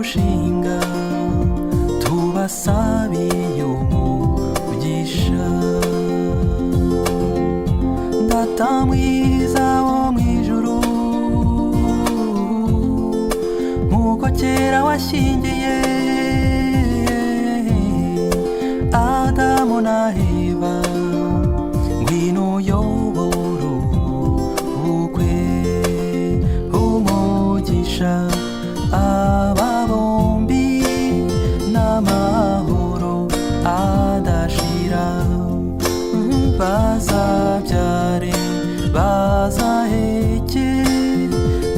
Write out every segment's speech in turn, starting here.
kurushinga tubasabiye umugisha. Data mwiza wo mwijuru, nkuko kera washyingiye Adamu na Eva, ngwino uyobore ubukwe umugisha aba bombi n'amahoro adashira. Bazabyare bazaheke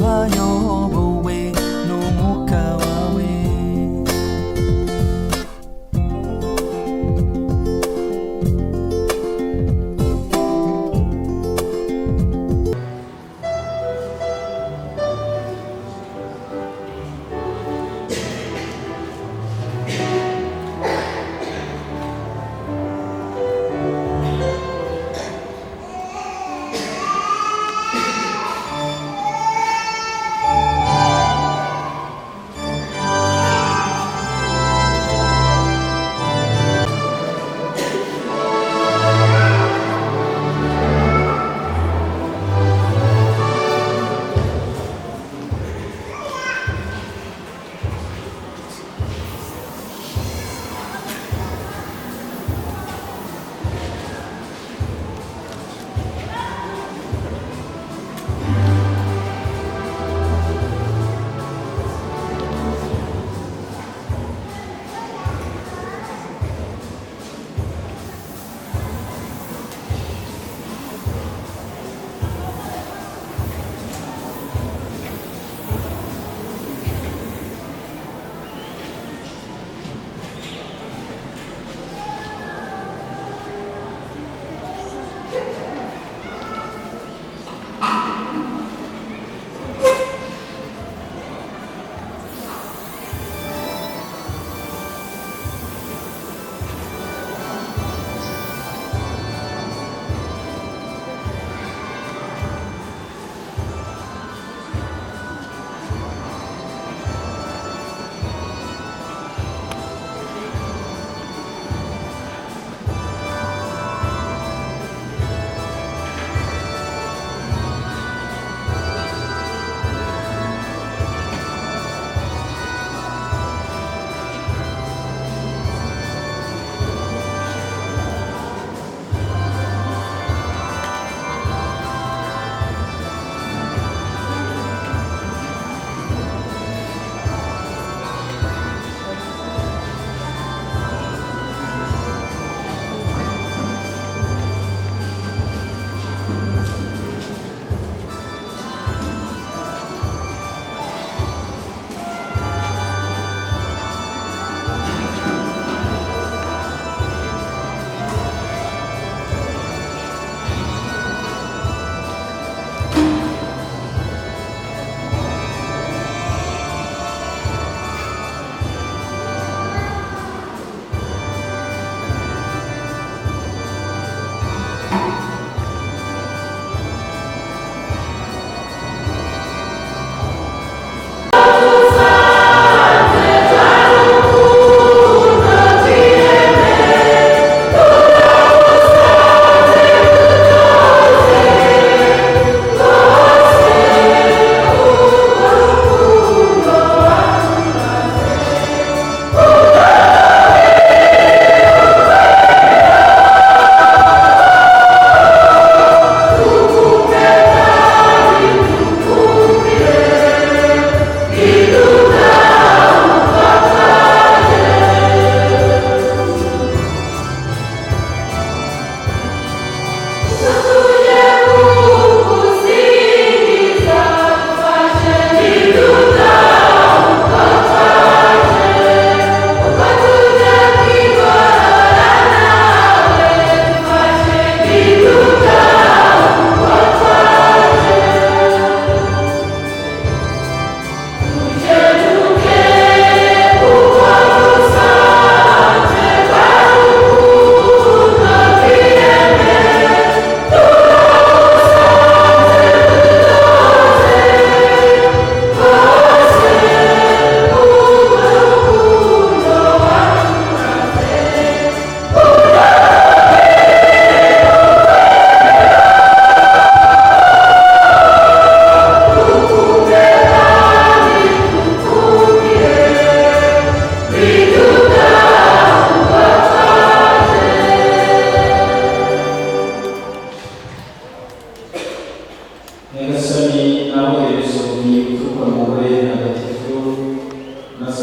bayobowe n'umwuka wawe.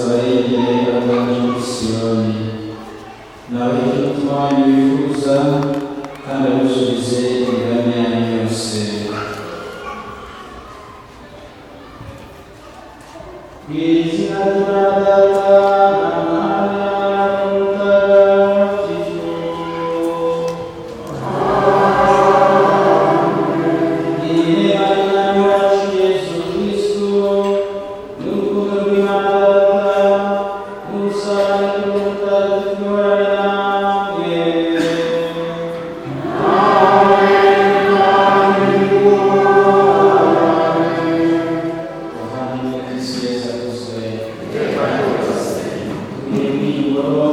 abarengere abaganje muri Siyoni nawe utuma wanyu wifuza kandi abuzuze imigambi yanyu yose. Ku izina rya Data na Mwana na Mutagatifu. Imana yacu Yesu Kristo n'urukundo rw'Imana Data n'ubusabane bw'Umutagatifu namwe. Bavandimwe Kristo Yesu akuzwe. Tugire umwiyoboro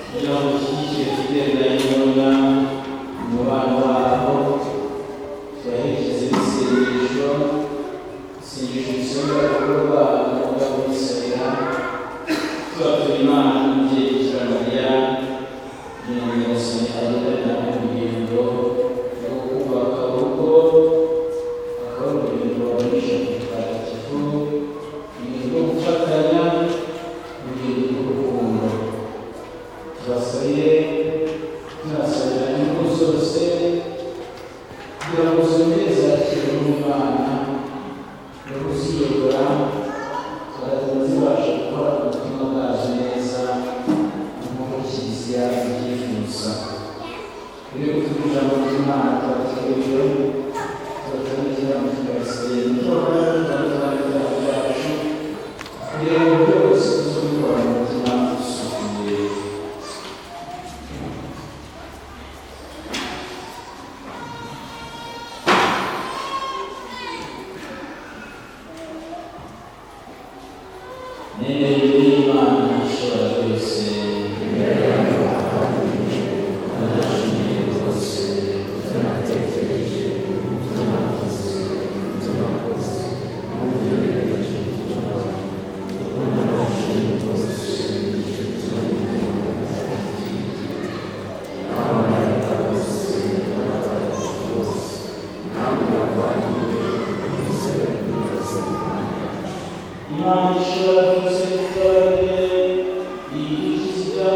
kugira ngo dushyigikire tugendanye umubano wabo, tubaherekeze n'isengesho risonga gukorwa n'umwuga w'Isabira, tubatura Imana n'umubyeyi Bikira Mariya kugira ngo Nyagasani agendane namwe mu rugendo rwo kubaka urugo, akaba ari urugendo ruganisha ku butagatifu, urugendo rwo gufatanya, urugendo rw'urukundo. Tubasabire tunasabira ingo zose kugira ngo zongere zakire n'Imana no kuziyobora, zigatuma zibasha gukora ubutumwa bwazo neza nk'uko Kiliziya ibyifuza. Rero kutugira ijambo ry'Imana turateguriwe, turatangira mu Kiliziya n'ibyaha byacu kugira ngo byose tuzabikora mu mutima usukuye. Nemeye Imana ishobora byose, ndashimiye rwose utanatekereje Imana ishobora byose, tutabare iyikiza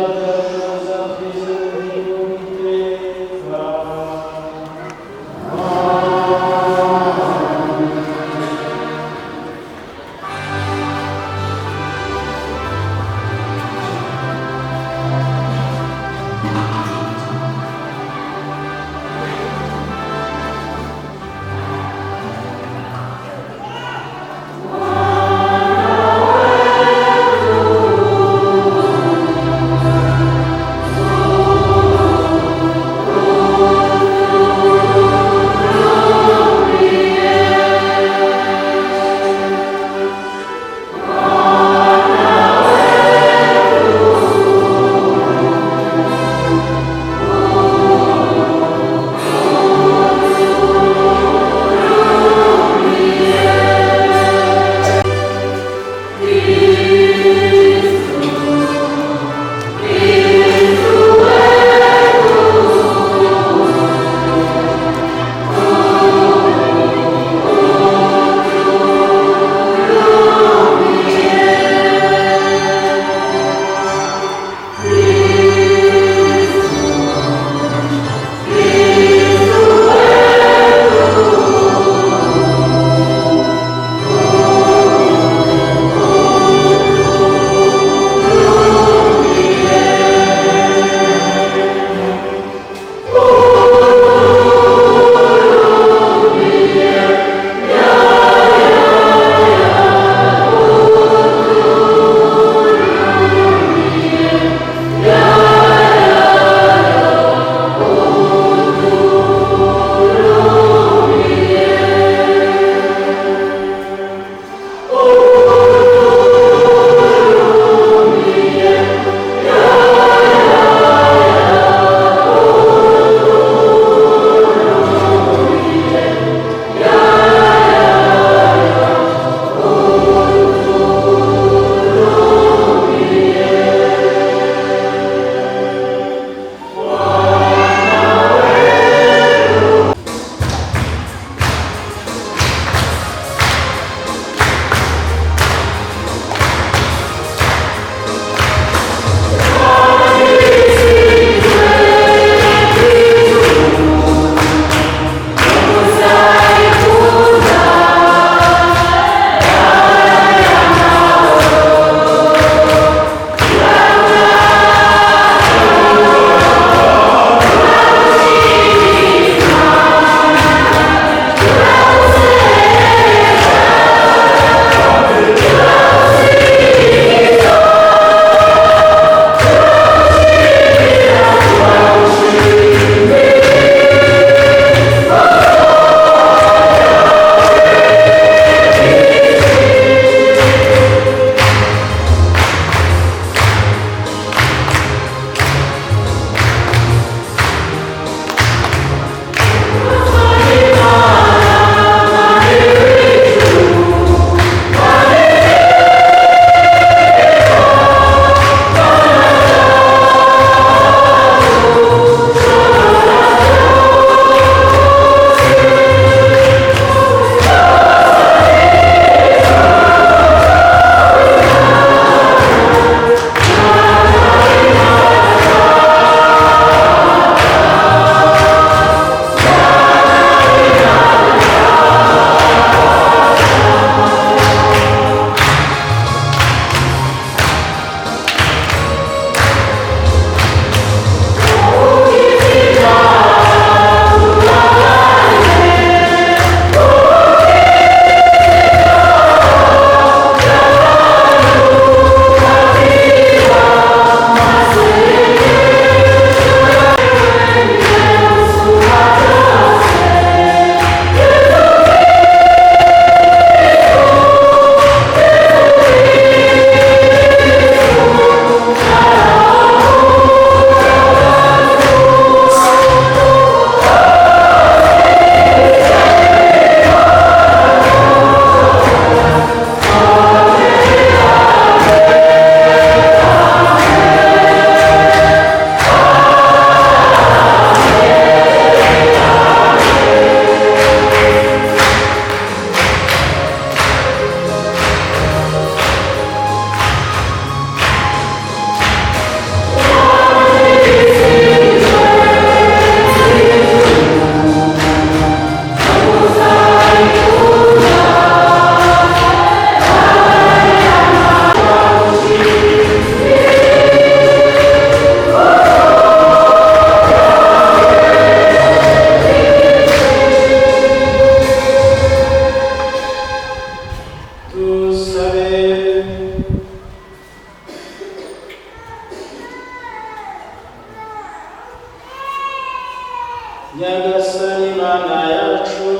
nyagasani mana yacu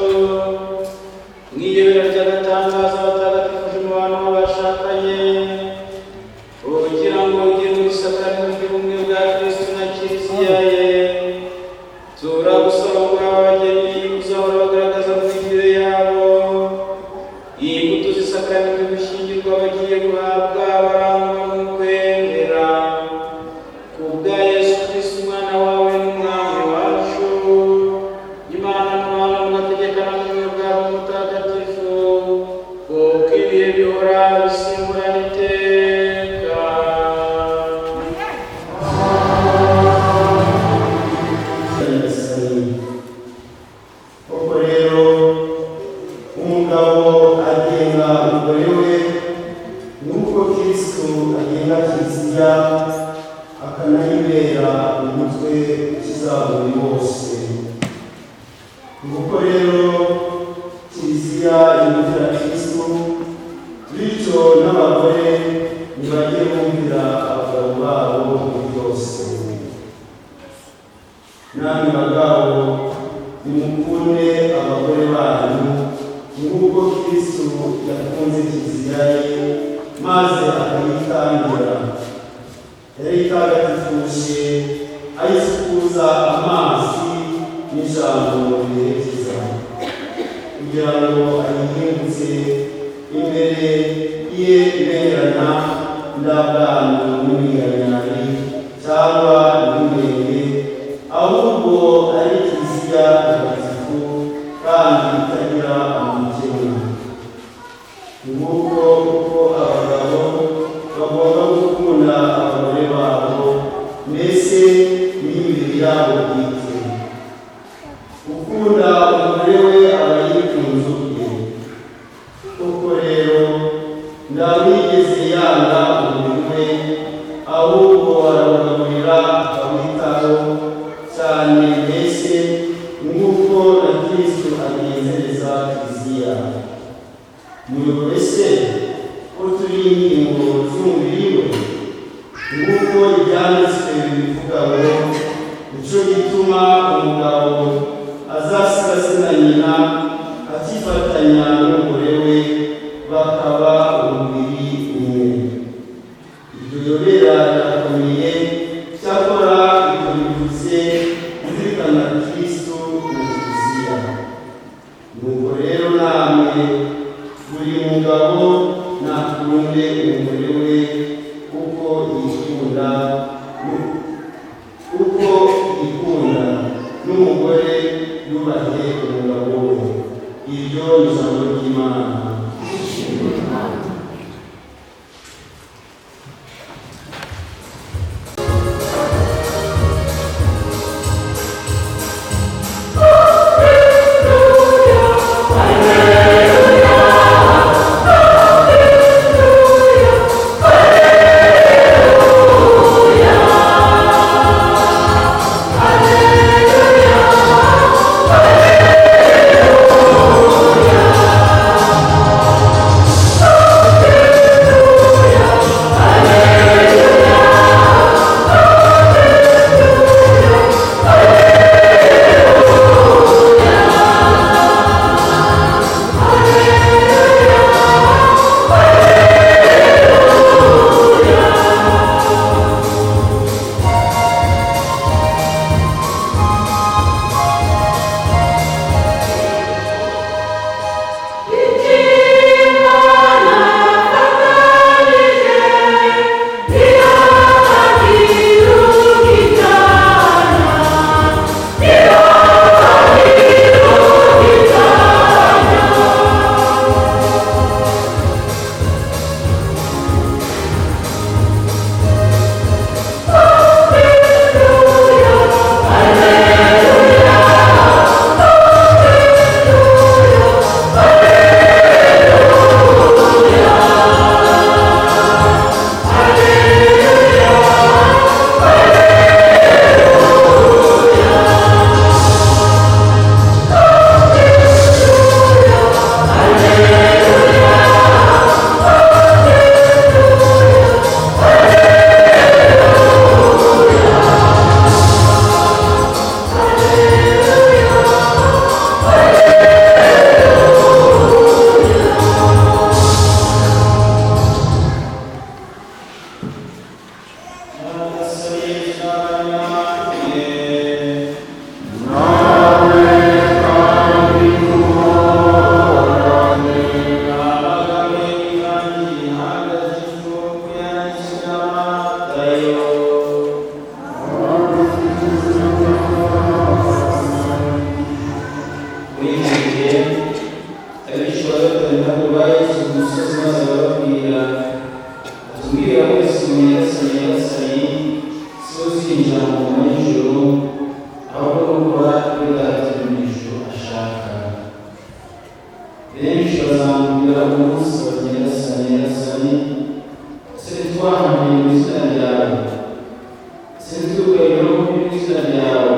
mw'iyobera ry'agatangaza batagatifuje umubano w'abashakanye kugira ngo ugire muri sakramenti ry'ubumwe bwa Kristo na Kiliziya ye turagusaba ngo abageni uzahora bagaragaza mu migirire yabo imbuto z'isakramenti gushyingirwa bagiye guhabwa barangwa mu kwemera kubwa Yesu Kristo umwana wawe n'umwami wacu Imana n'Umwana mugategekana mu bumwe bwawe mutagatifu kuko ibihe bihora bisimburana iteka. Koko rero umugabo agenga umugore we nk'uko Kristo agenga Kiliziya akanayibera umutwe ukiza buri wose. Nuko rero Kiliziya yumvira Kristo, bityo n'abagore ntibajye bumvira abagabo babo muri byose. Namwe bagabo nimukunde abagore banyu nk'uko Kristo yakunze Kiliziya ye maze akayitangira. Yarayitagatifuje ayisukuza amazi n'ijambo riherekeza kugira ngo ayihingutse imbere ye ibengerana ndabwandu n'iminkanyari cyangwa n'imwenge, ahubwo ari Kiliziya ntagatifu kandi itagira amakemwa. Nguko uko abagabo bagomba gukunda abagore babo, mbese n'imibiri yabo bwite. Ukunda umugore we aba yikunze ubwe. Koko rero ntawigeze yanga umubiri we, ahubwo arawugaburira akawitaho cyane, mbese nk'uko na Kristo agenzereza Kiliziya. Muyoboye se ko turi ingingo z'umubiri we, nk'uko ibyanditswe bivuga ngo nicyo gituma umugabo azasiga se na nyina akifatanya n'umugore we bakaba umubiri umwe. Iryo yobera rirakomeye, cyakora ibyo bivuze kuzirikana Kristo na Kiliziya. Nuko rero namwe buri mugabo nakunde umugore we uko yikunda, n'umugore yubahe umugabo we. Iryo ni ijambo ry'Imana. nyagasani si uzinjira mu ngoma y'ijuru ahubwo gukora ibyo data uri mu ijuru ashaka. Benshi bazambwira umunsi bati nyagasani se twahamye mu izina ryawe, se twugaye no mu izina ryawe,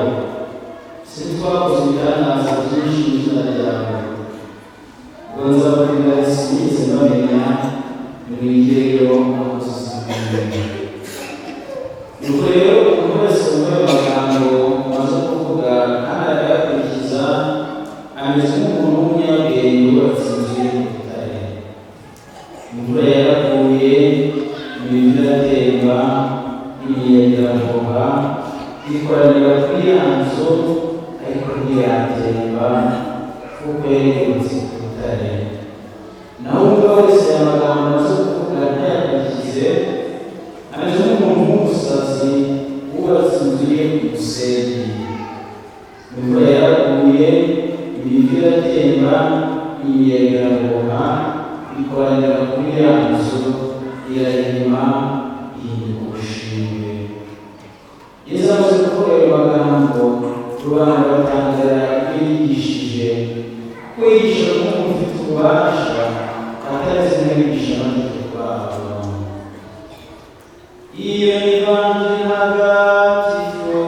se twakoze ibitangaza byinshi mu izina ryawe. Ngo nzababwira sinigeze mbamenya, nimwigireyo abakozi b'Imana. Nuko rero umuntu wese wumva ayo magambo maze kuvuga kandi akayakurikiza ameze nk'umuntu w'umunyabwenge wubatse inzu ye ku rutare. Imvura yaraguye, imivu iratemba, imiyaga irahuha, ikoranira kuri ya nzu ariko ntiyatemba kuko yari yubatse ku rutare. Naho umva wese aya magambo maze kuvuga ntayakurikize ameze nk'umuntu w'umusazi wubatse inzu ye ku musenyi. Imvura yaraguye, imivu iratemba, imiyaga irahuha, ikoranira kuri ya nzu irahirima ihinduka ubushingwe. Yesu amaze kuvuga ayo magambo, rubanda batangara ibyo yigishije, kuko yigisha nk'umuntu ufite ububasha atazi nk'abigisha amategeko yabo. Iyo ni Ivanjili ntagatifu.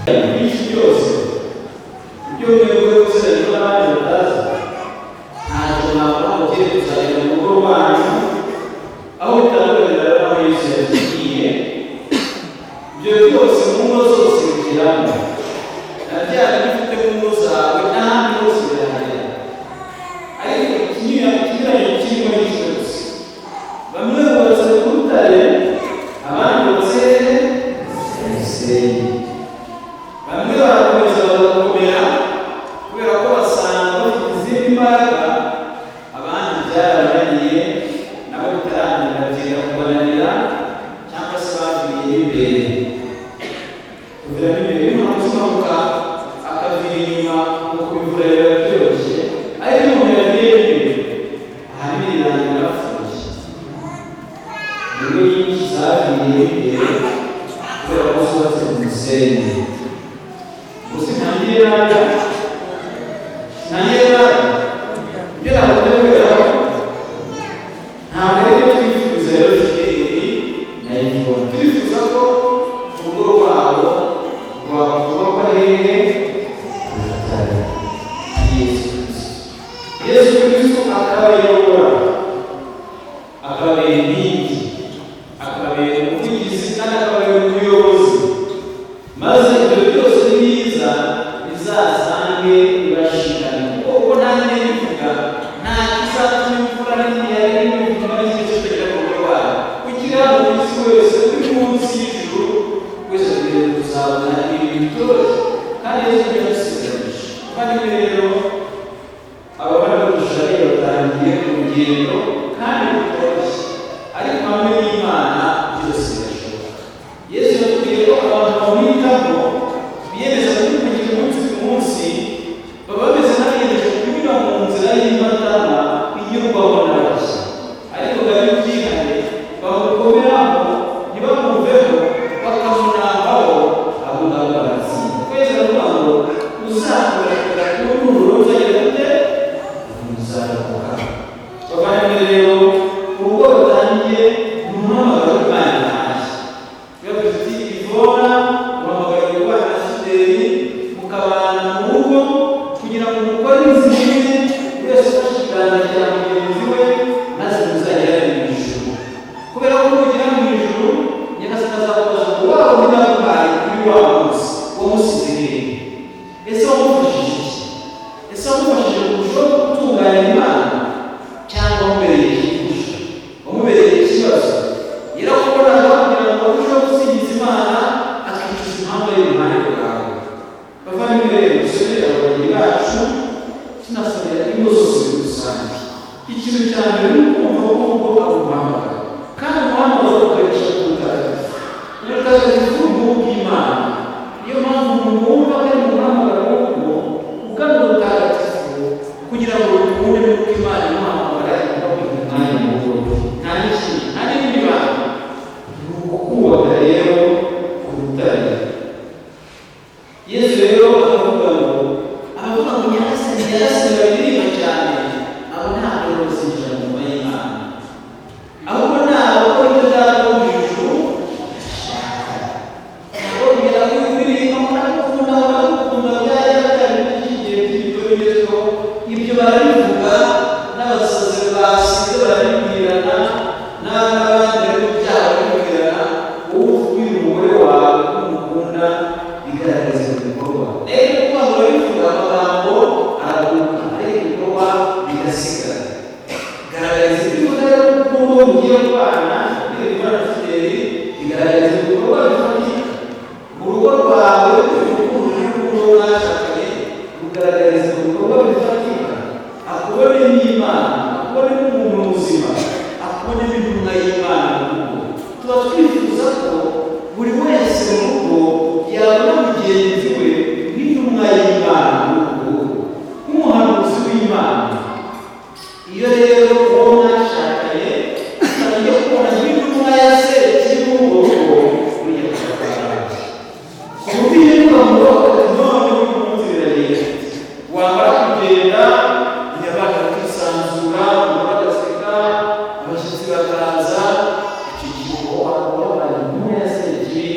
Ibintu byose ibyo mwebwe gusenya n'abandi batazi ntacyo nakora ngo ugere kuzagera mu rugo rwanyu aho bitandukanye n'aho Yesu yatubwiye. Ibyo byose mu ngo zose bigiramo na bya bifite mu ngo zawe n'ahandi hose birahagera, ariko ikinyuranyo kirimo n'icyo gusa. Bamwe bubatse ku rutare, abandi bubatse ku musenyi. Bamwe barakomeza bagakomera kubera ko basanga bafite izindi mbaraga, abandi byarabananiye nabo bitarangira bagenda kubananira cyangwa se bavuye imbere. Kuvira imbere umuntu usohoka akavira inyuma nk'uko imvura biba byoroshye, ariko umuntu yavuye imbere ahanini birangira apfuye. Ingo nyinshi zaviriye imbere kubera ko zubatse mu musenyi. Gusa ntangiye nabi ibyo nakoze kubera ko ntabwo aribyo twifuza. Rero Fideli na Yvonne turifuza ko urugo rwabo rwakubakwa hehe? Ku rutare. Yesu Kristo akabayobora, akabera inkingi, akabera umuvugizi kandi akabera umuyobozi, maze ibyo byose nibiza bizasange bibashikana. Kuko nanjye bivuga nta kizatuma imvura n'imiyaga n'imivugo n'ikindi cyose kigera mu rugo rwawe. Kugira ngo isi wese uri munsi y'ijuru wese agiye kuzabona ibintu byoroshye kandi Yesu yabisezeranyije. Kandi rero aba bana b'Isirayeli batangiye urugendo kandi rutoroshye, ariko hamwe n'Imana byose birashoboka. Yesu yatubwiye ko abantu bamwitaho biyemeza kumukurikira umunsi ku munsi baba bameze nk'abiyemeje kunyura mu nzira y'imbatana inyurwaho n'abashya, ariko bari byihariye bamukomeraho ntibamuveho bakamunambaho, abo ngabo baratsinda. Twese aravuga ngo uzakorera ku ruhuro uzagera gute? Uzarokoka. Bavandimwe rero urugo rutangiye ni umuhamagaro w'Imana ntashye. Biba bifite Ivona umuhamagaro w'Imana na Fideli, mukabana mu rugo kugira ngo mukore inzira imwe, buri wese ufashe ikiganza cya mugenzi we, maze muzagere mu ijuru. Kubera ko mugera mu ijuru, Nyagasani azakubaza ngo waba unaguhaye kuri wa munsi wamusize hehe? Ese wamufashije iki? Ese wamufashije kurushaho gutunganya Imana cyangwa wamubereye ikigusha? Wamubereye ikibazo? Yarakubonaga kugira ngo arusheho gusingiza Imana, akicuza impamvu ari iruhande rwawe. Bavandimwe rero dusubire ababyeyi bacu tunasabira ingo zose muri rusange. Ikintu cya mbere ni ukumva ko urugo ari umuhamagaro, kandi umuhamagaro ukarisha ku butagatifu. Ubutagatifu ni ubw'Imana. Niyo mpamvu Yesu rero akavuga ngo abavuga ngo nyagasani baririmba cyane abo ntabwo bose ijana mu y'Imana, ahubwo ni abakora ibyo data wo mu ijuru ashaka. Bongera kubiririmba murakunda byari by'igihe by'ibyo bigezweho, ibyo barabivuga n'abasazi basize barabibwirana n'abandi bari byabo babibwirana, wowe uvuye umugore wawe umukunda bigaragaza ibikorwa. Rero kuba ngo babivuga amagambo araguka ariko ibikorwa bigasigara. Garagaza ibikorwa rero kuko ugiye kubana n'ibimara fideli, bigaragaza ibikorwa bifatika mu rugo rwawe. Urukundo mwashakanye rugaragariza ibikorwa bifatika, akubone n'Imana, akubone n'umuntu muzima, akubone n'intumwa y'Imana mu rugo. Tuba twifuza ko buri wese mu rugo yabona mugenzi we n'intumwa y'Imana mu rugo, nk'umuhanuzi w'Imana. Iyo rero uwo mwashakanye atangiye kubona n'intumwa ya se kiri mu rugo, ujya kugaragara ku buryo yiruka mu rugo none umunsi biragenda, wamara kugenda nyabana kwisanzura, bagaseka, abashyitsi bakaza, icyo gihe wakora intumwa ya se kiri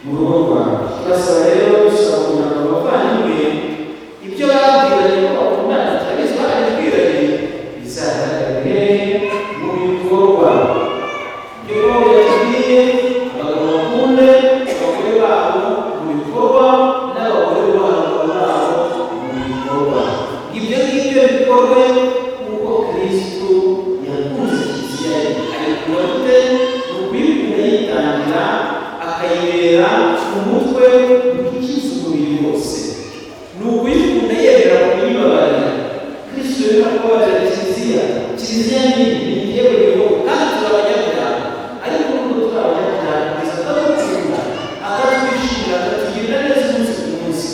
mu rugo rwawe. Turasaba rero dusaba kugira ngo abavandimwe ibyo babwiranye ko bakundana tutabizi barabibwiranye bizagaragare mu bikorwa. Ibyo Pawulo yatubwiye, abagabo bakunde abagore babo mu bikorwa, n'abagore babo mu bikorwa. Ibyo ngibyo bikorwe kuko Kristo yakunze Kiliziya ye, ayikunda gute? Ni ukuyikunda yitangira, akayibera umutwe ukikiza umubiri wose. Ni ukuyikunda yemera kuyibabarira. Kristo rero akubabarira Kiliziya. Kiliziya ni yewe gihugu kandi turi abanyabyaha, ariko nubwo turi abanyabyaha kugeza akadukunda, akatwishimira, akatugirira neza umunsi ku munsi.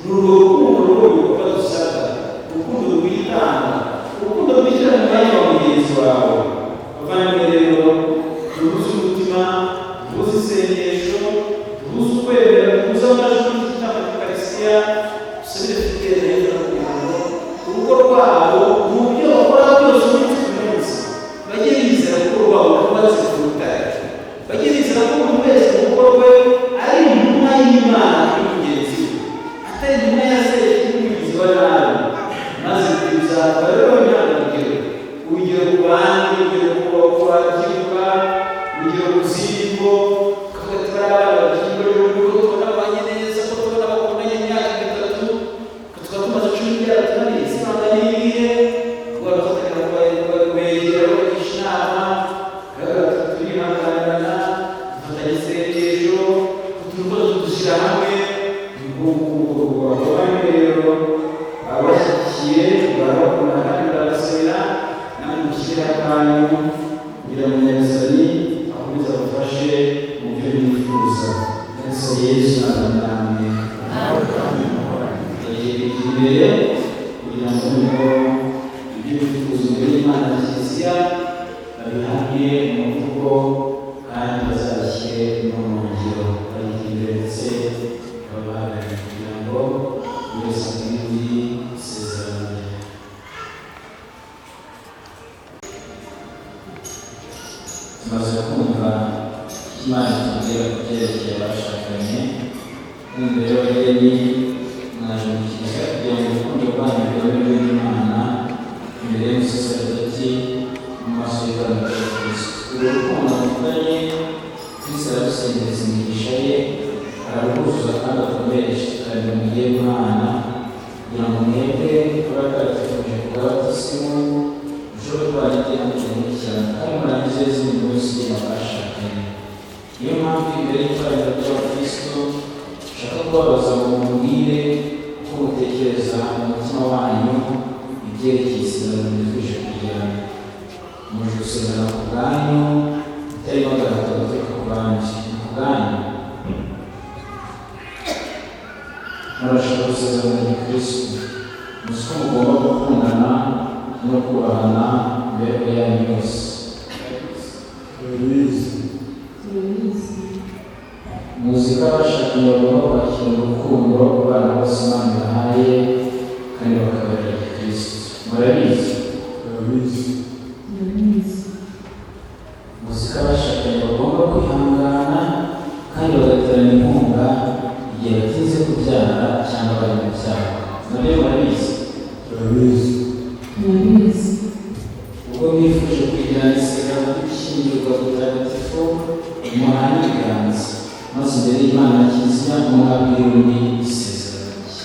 Ni urwo rukundo rwo bikorwa dusabwa, urukundo rwitanga, urukundo rwishyira mu mwanya wa mugenzi wawe. Bavandimwe rero, duhuze umutima, duhuze isengesho, duhuze ukwemera, duhuze amajwi y'igitambo cy'Ukarisitiya, dusabire Fideli neza kugira ngo urugo rwabo mu byo bakora byose umunsi ku munsi bajye bizera ko rwabo rwubatse ku rutare, bajye bizera ko buri wese mu rugo rwe ari intumwa y'Imana kuri mugenzi we, atari intumwa ya se y'umugizi wa nabi. Maze bizakora rero intangarugero, urugero ku bandi, urugero ku babyiruka, urugero ku zindi ngo tukavuga ati bariya bana babyiruka rero ko tubona babanye neza, ko tubona bakundanye imyaka itatu, ko tukaba tumaze 10 myaka tunabizi banga n'ibihe, kuba bafatanya kubegera bagisha inama, kagaragaza turihanganirana, dufatanya isengesho, uturukozo tudushyira hamwe. Abavandimwe rero abashyigikiye barabakunda kandi barabasabira, namwe mushyire akanyu kugira ngo Nyagasani akomeze abafashe mu byo bifuza. Nyagasani Yesu namwe imbere kugira ngo noneho ibyo bifuza imbere y'Imana na Kiliziya babihamye mu mvugo kandi bazabishyire no mu ngiro, bayigira ndetse babahagarariye kugira ngo buri wese amwumve isezerano rye. Tumaze kumva Imana itubwira ku byerekeye abashakanye n'imibereho y'abageni, mwaje mu Kiliziya kugira ngo urukundo rwanyu rwemerwe n'Imana imbere y'umusaserdoti mu maso y'Imana ya Kristo. Uru rukundo muvuganye Kristo ararusendereza imigisha ye, araruhuzuza kandi akomeresha kandi mugiye guhana, kugira ngo mwebwe abataratifuje kubwa batisimu mushobore kubana igihano kinini cyane kandi murangize izindi munsi y'abashakanye. Niyo mpamvu imbere y'ikoraniro ry'Abakristo nshaka kubabaza ngo mumbwire uko mutekereza mu mutima wanyu ibyerekeye isezerano mwifuje kugirana. Muje gusezerana ku bwanyu, bitarimo agahato gaturuka ku bandi, ku bwanyu. Murashaka gusezerana na Kristo, muzi ko mugomba gukundana no kubahana imibereho yanyu yose. Muzi ko abashakanye bagomba kwakira urukundo cyangwa bari mu byaha. Nabyo murabizi. Murabizi. Ubwo mwifuje kugirana isezerano ry'ishyingirwa butagatifu muhana ibiganza, maze imbere y'Imana na Kiliziya mwabwira undi isezerano rye.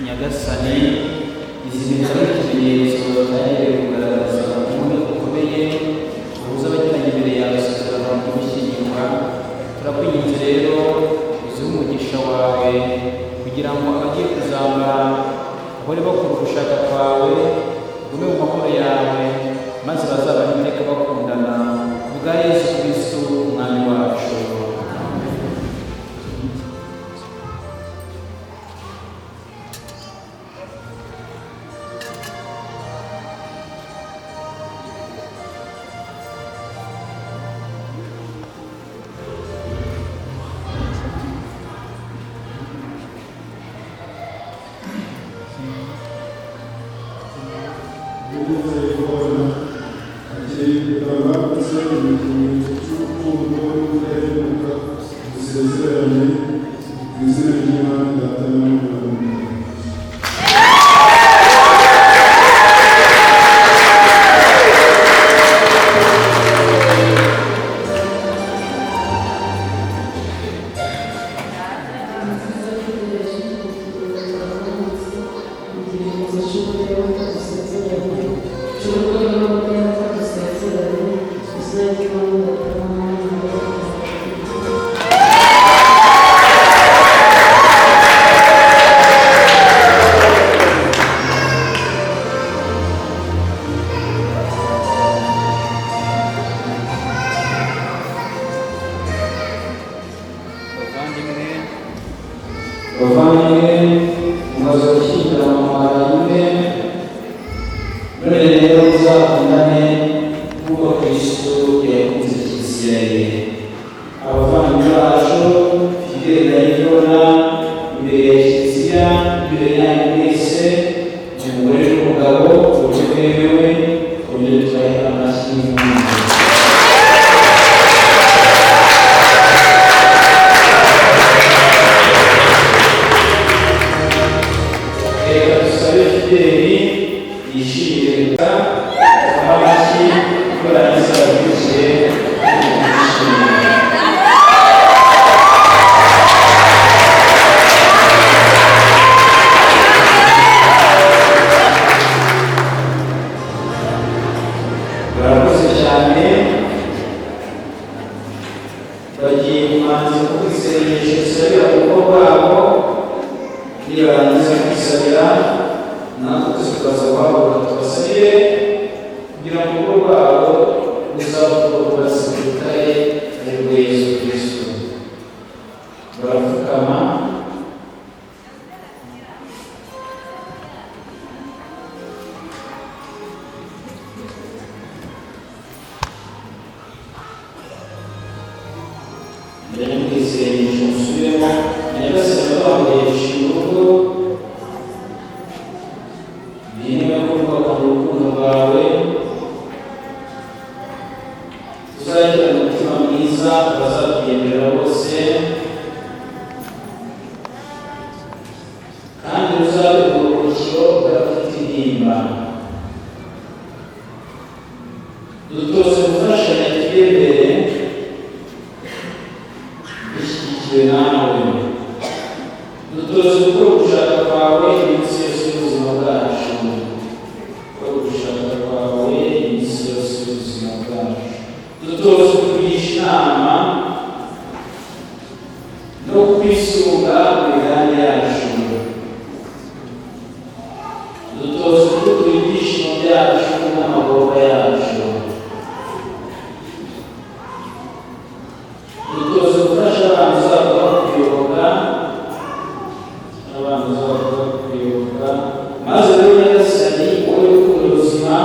Nyagasani, izi mpeta ni ikimenyetso cyagenewe kugaragaza ubumwe bukomeye buhuza abagiranye imbere yawe isezerano ryo gushyingirwa. Turakwinginze rero uzihe umugisha wawe kugira ngo abagiye kuzambara bahore bakora ugushaka kwawe, ugume mu mahoro yawe, maze bazabane iteka bakundana kubwa Yesu Kristo umwami wacu. Yishimye bagiye kumanza kuko isengesho risabira urugo rwabo, nibarangiza kwisabira natwe tukaza guhaguruka tubasabire kugira ngo urugo rwabo ruzavuga rutare ari rwo Yesu Kristo. Barapfukama mbere mu isengesho musubiremo nyagasani bamuheresha urugo bihime kubaka mu rukundo rwawe, tuzagira umutima mwiza bazatugendera bose, kandi ruzabe uburuhukiro bw'abafite intimba. Dutoze gufashanya tujye imbere dushyigikiwe nawe. Dutoze gukora ugushaka kwawe iminsi yose y'ubuzima bwacu, gukora ugushaka kwawe iminsi yose y'ubuzima bwacu. Dutoze kugisha inama no kwisunga mu migambi yacu. Dutoze kuduha ibyishimo byacu n'amagorwa yacu. Dutoze gufasha abantu bazavuga kuyoboka, maze rero nyagasani wowe ukunda ubuzima,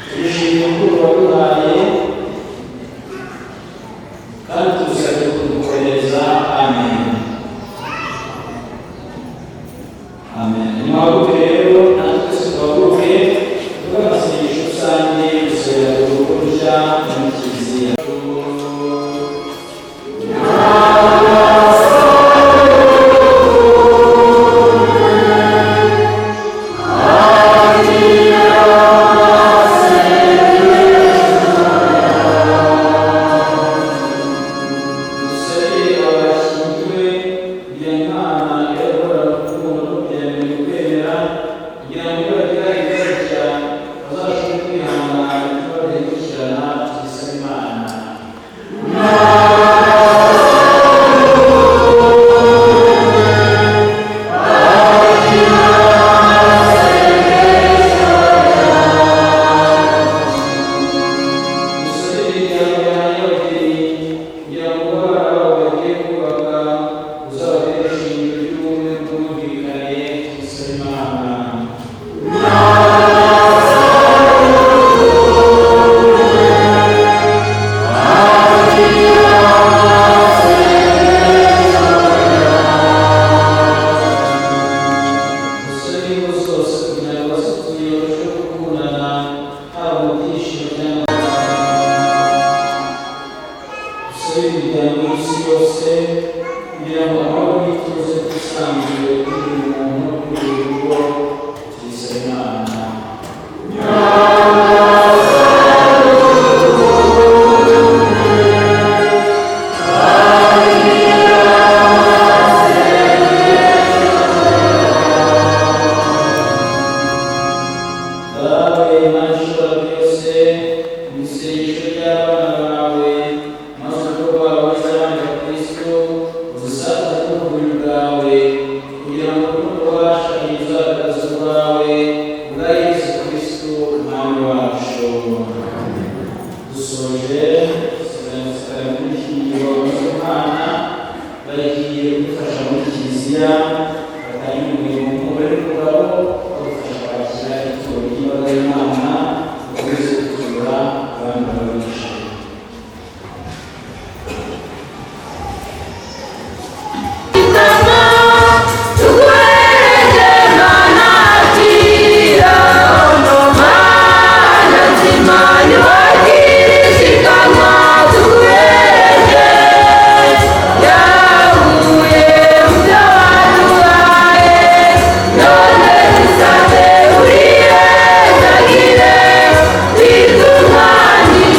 turishimiye urukundo waduhaye kandi tugusabye kudukoreza. Amen. Amen. Nimuhaguruke rero natwe twese tuhaguruke tuvuge amasengesho rusange dusabira urugo rushya muri Kiliziya.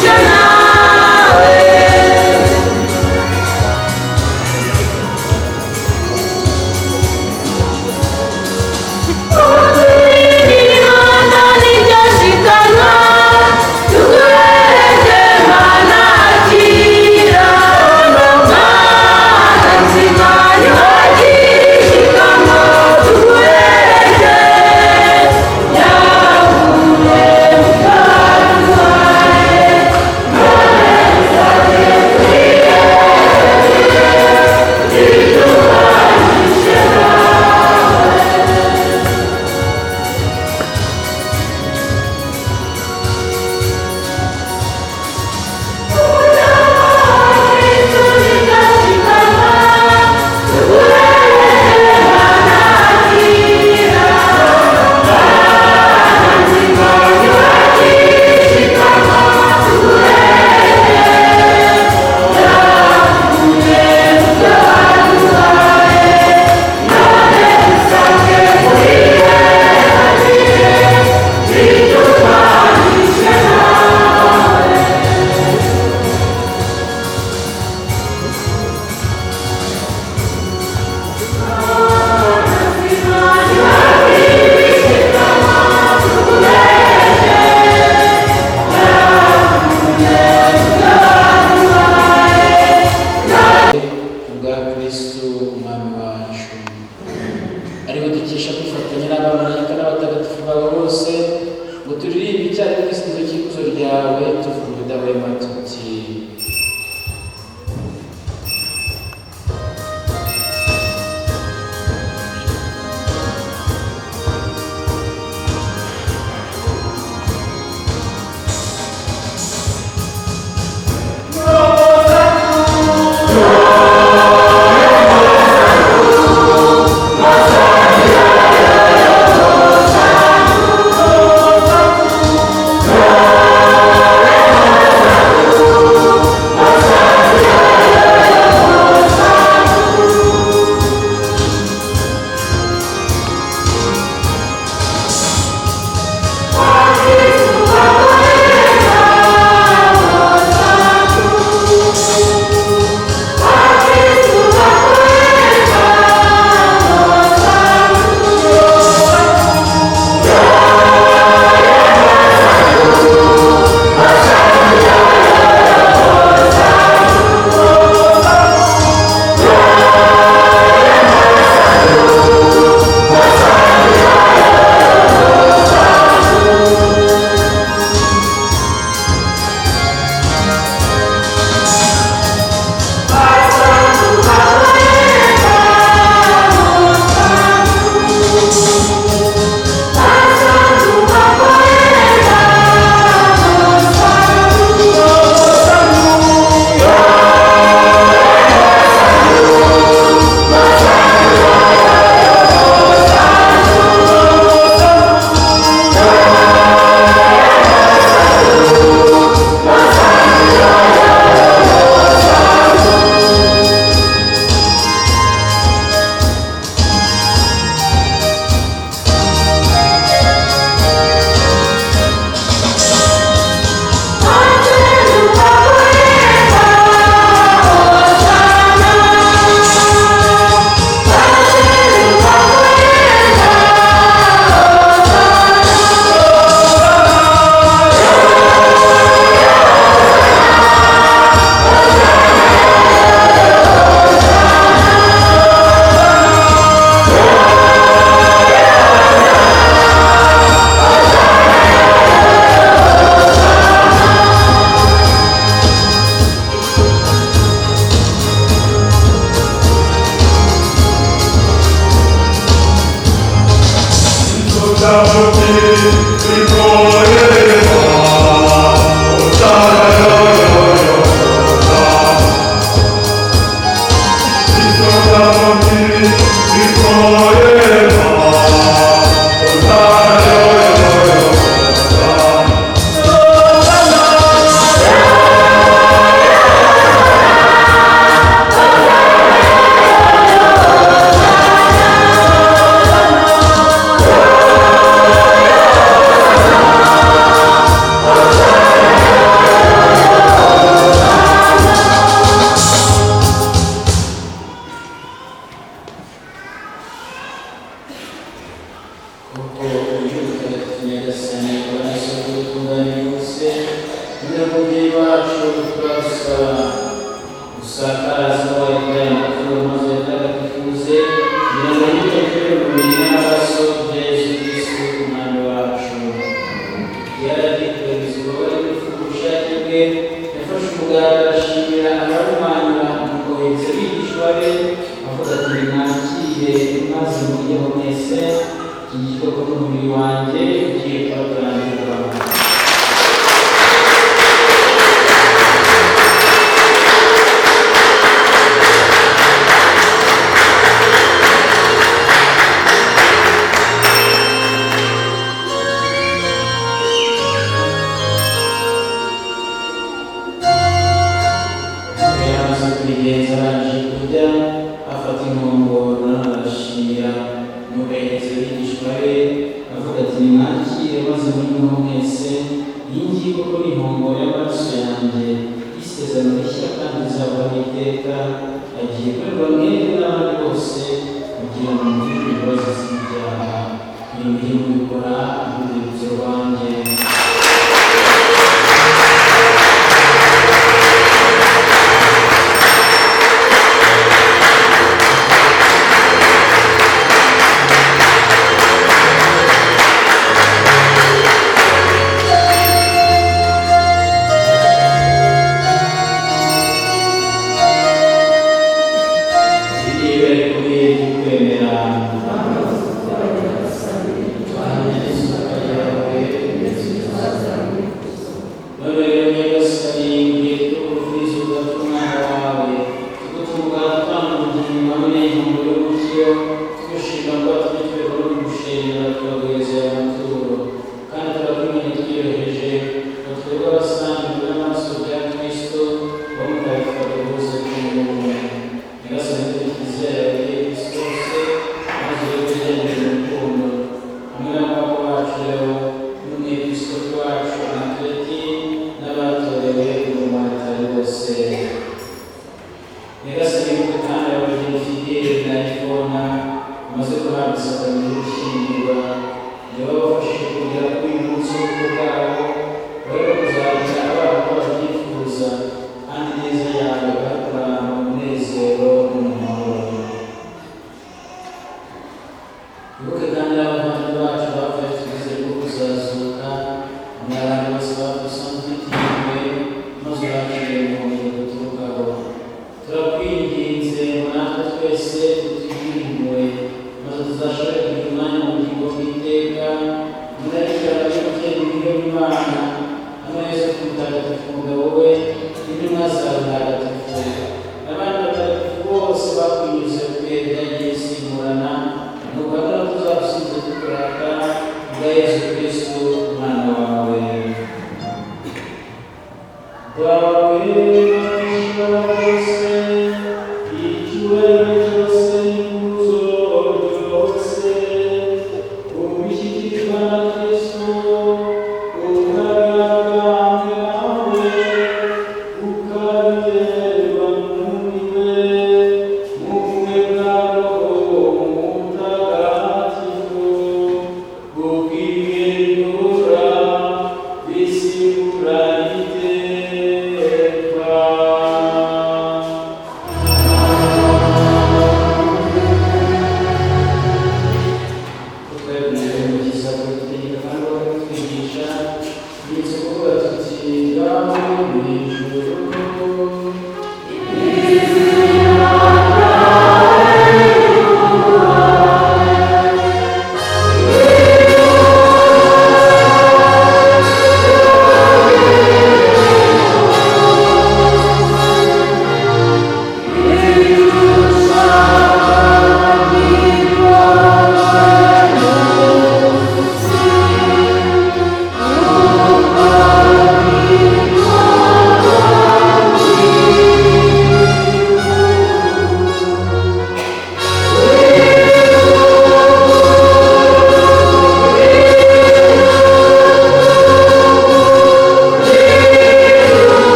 Shana kurema tuti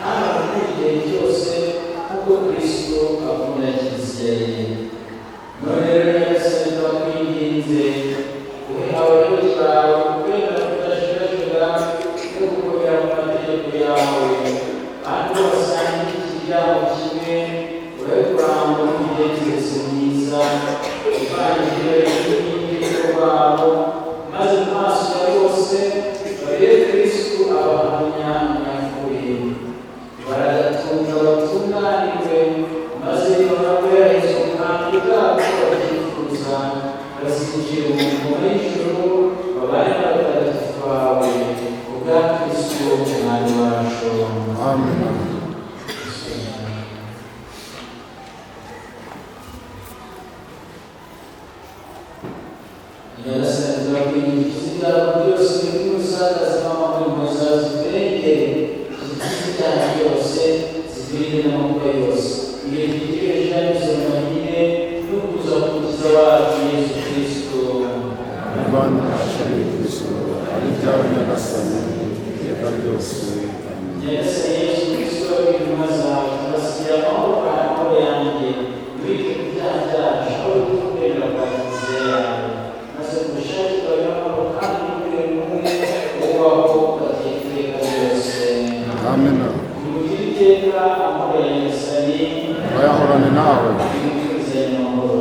haba muri igihe cyose nk'uko Kristo akunda Kiliziya ye. None rero Nyagasani turakwinginze uhe abayobozi bawe kwemera kudashirashira no gukomera mu mategeko yawe, kandi basangiye ikiryamo kimwe urabe kurangwa n'imitekerereze myiza ivangirira y'urukundo rwabo, maze mu maso ya bose barebe Kristo abahamya nyakuri. Baragatunga batunganirwe, maze banakohereza ubwami bwabo babyifuza, bazinjira mu murimo w'ijuru babane n'abatagatifu bawe kubwa Kristo umwami wacu. Amen. Nyagasani turakwinginga ikizigaramo byose by'umusagaza w'amahwemo zazibengere zikize icyaha cyose zirinde n'amakuba yose, iyo gitegereje yanyuze mu mahire no kuza kumukiza wacu Yesu Kristo. Rwanda ashimwe Kristo ari byawe Nyagasani iteka ryose. Nyagasani Yesu Kristo wabwiye intumwa zawe turasigira amahoro kandi amahoro yanjye ubike ku byaha byacu aho gukorera kwa Kiliziya yawe, maze ubushake bwawe n'amahoro kandi n'umubiri umwe ubaho ugateka byose. Amen. Nimugire iteka amahoro ya Nyagasani bayahorane nawe. nimwifurize amahoro.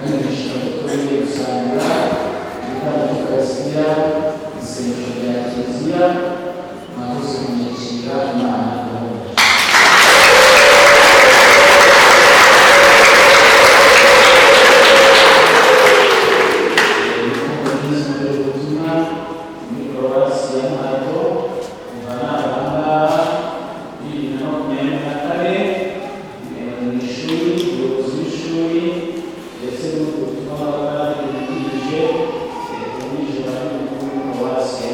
kandi nishimira ko tugiye gusanga ibitambo by'Ukaristiya, isengesho rya Kiliziya, mwakoze kunyakira Imana. Gracias.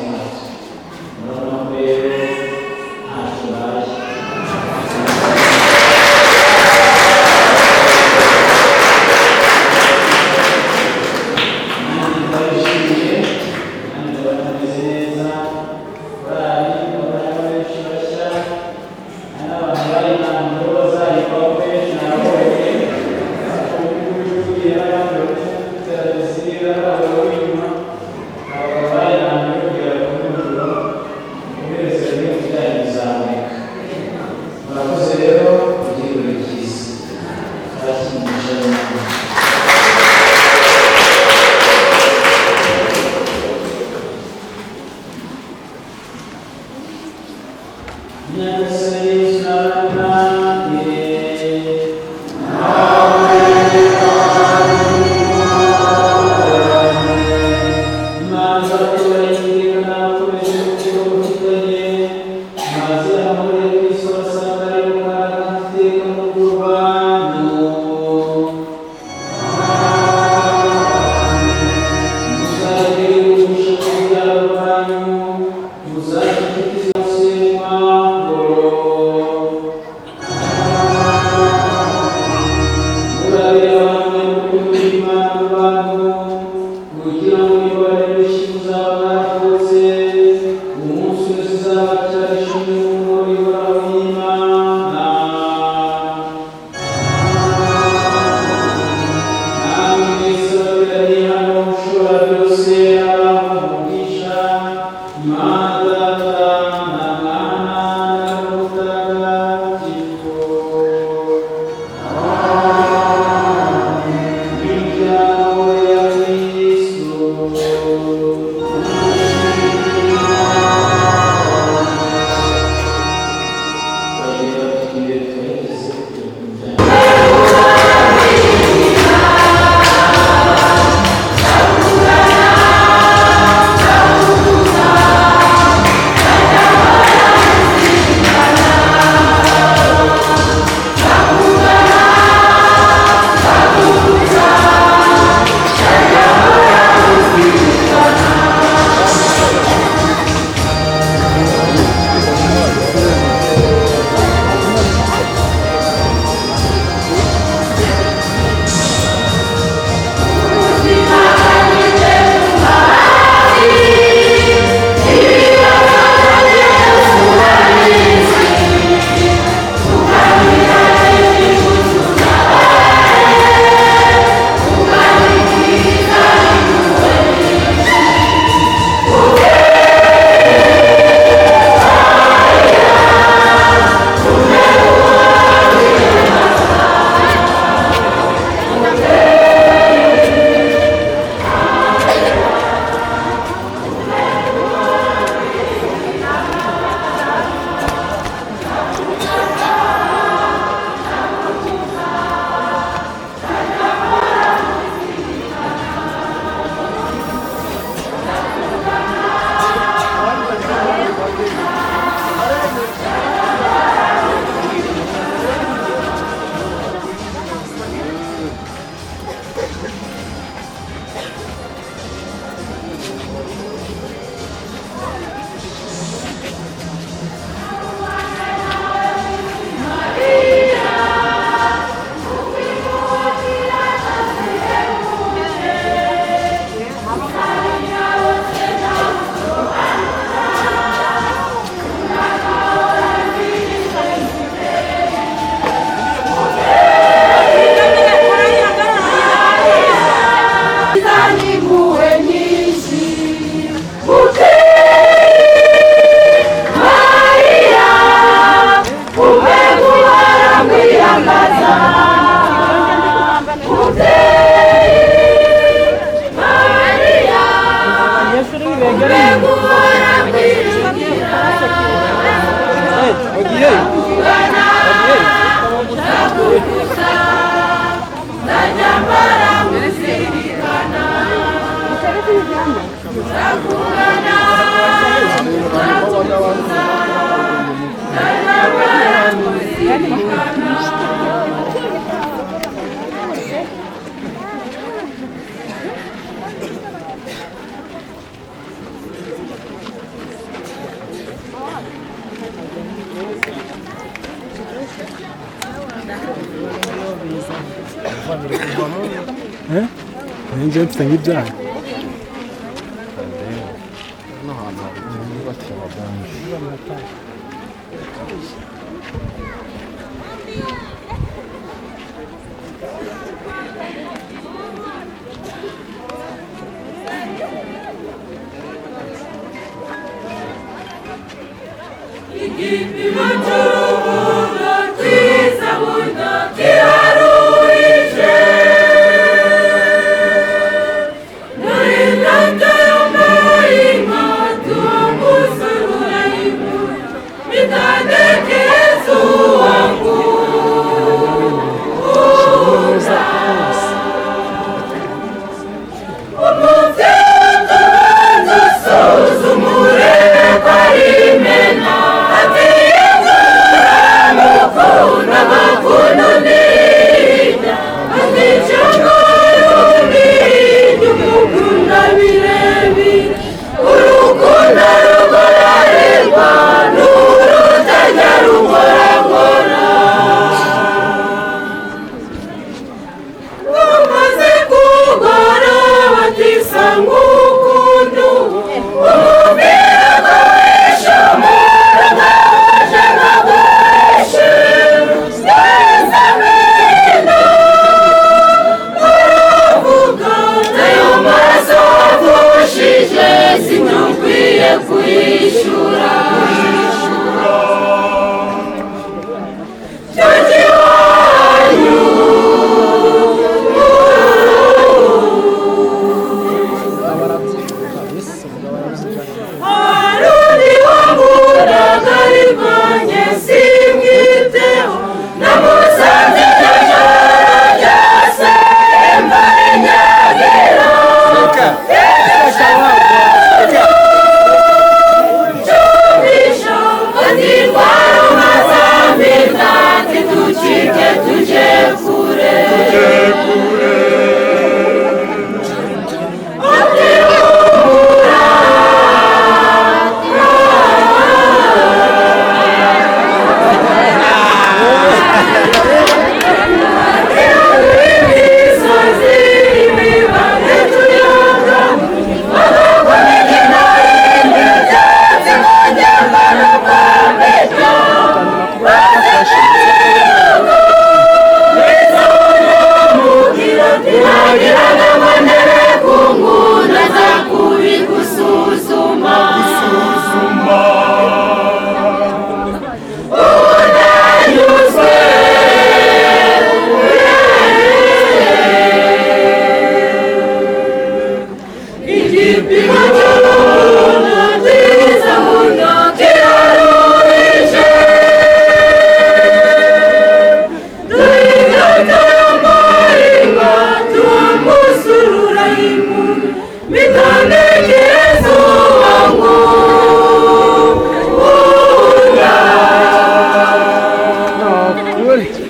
Ninja mfite nk'ibyaha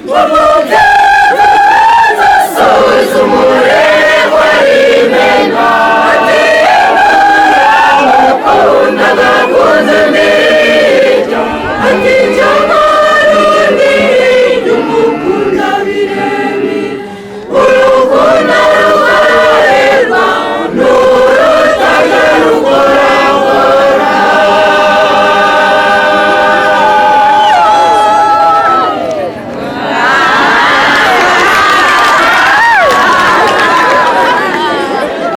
Vamos!